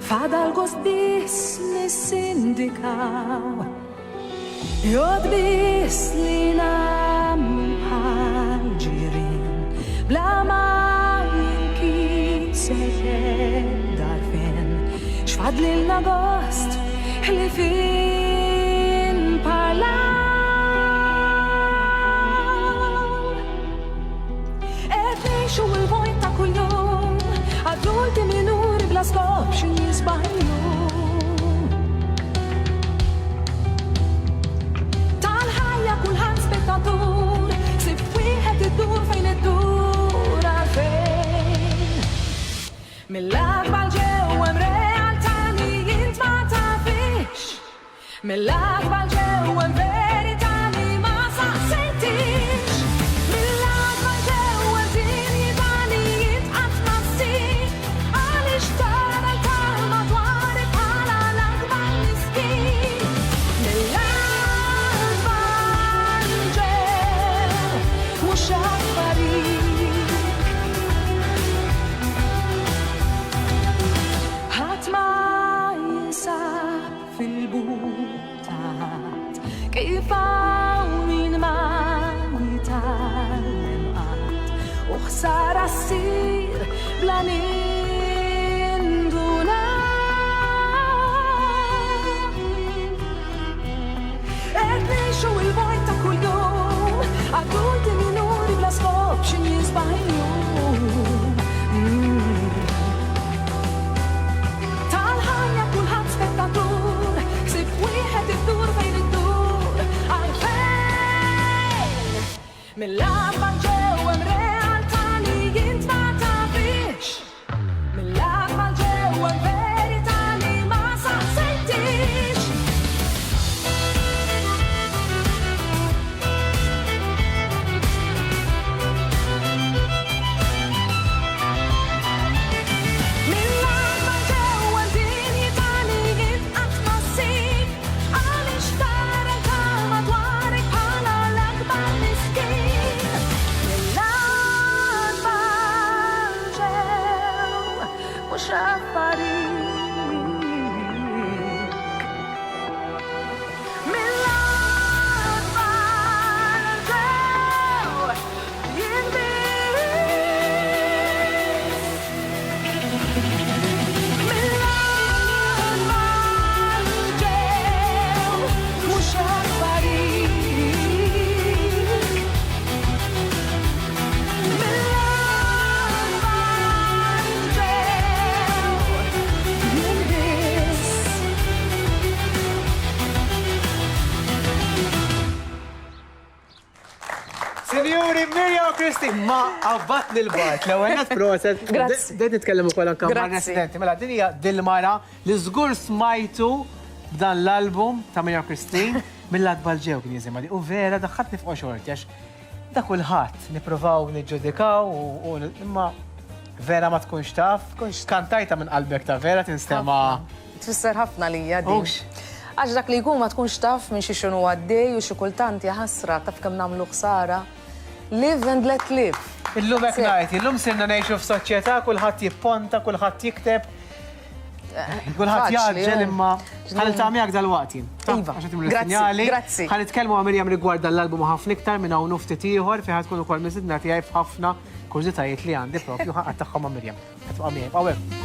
Fadal gost bis nisindikaw Jod bis li namħal ġirin Bla ma jinkisek darfin Xfadli l-nagost li fin parlaw Etnixu il-vojt ta' kull-jum Adulti minuri bla skop xin jizbajju Tal-ħajja kulħadd spettatur Sib wieħed iddur fejn iddur għalfejn Mill-akbar ġew hemm realtà li jint ma tafix Mill-akbar ġew hemm verità li ma saqsejtix Mill-akbar ġew hemm dinjità li jint qatt ma ssir Għaliex tara l-kalma dwarek bħala l-akbar miskin Mill-akbar ġew mhux affarijiet ħadd ma jinsab fil-butat kif hawn min ma jitgħallem qatt u ħsara ssir bla nindunar. Qed ngħixu l-vojt ta' kuljum, adulti minuri bla skop xi jisbaħju. Tal-ħajja kulħadd spettatur, ksib wieħed iddur fejn iddur għalfejn. Mill-akbar ġew hemm realtà li jint ma tafix. Mill-akbar ġew hemm verità li ma saqsejtix. Mill-akbar ġew hemm dinjità li jint qatt ma ssir. Għaliex tara l-kalma dwarek bħala l-akbar miskin. Mill-akbar ġew mhux affarijiet. Mill-akbar ġew jinbis. Mill-akbar ġew mhux affarijiet. Mill-akbar ġew jinbis. Sinjuri, Mirja u Kristi, ma għabbatni l-bart, l-għenat proset. Grazzi. Dejt nitkellem ukoll anke ma' Grazzi. residenti. Mela, din hija dil-mara li żgur smajtu b'dan l-album ta' Mirja u Kristi mill-lat balġew kien jisimha li. U vera daħħatni fuq xorti għax da kulħadd nippruvaw niġġudikaw u imma vera ma tkunx taf. Kantajta minn qalbek ta' vera tinstema. Tfisser ħafna lija din. Ux. Għax dak li jkun ma tkunx taf minn xi xunu għaddej u xi kultant jaħasra taf kemm nagħmlu ħsara. Live and let live. Illum hekk ngħid, illum sirna ngħixu f'soċjetà kulħadd jipponta, kulħadd jikteb. Kulħadd Faċli, jaġġel imma ħaniltaqa' miegħek dal-waqt. Iva, grazzi, grazzi. Ħanitkellmu ma' Mirjam rigward dal-album ħafna iktar minn hawn ftit ieħor fejn ħadkun ukoll miżidna tiegħi f'ħafna kurżitajiet li għandi propju ħaqgħod tagħhom ma' Mirjam. Ħatbqa' miegħi.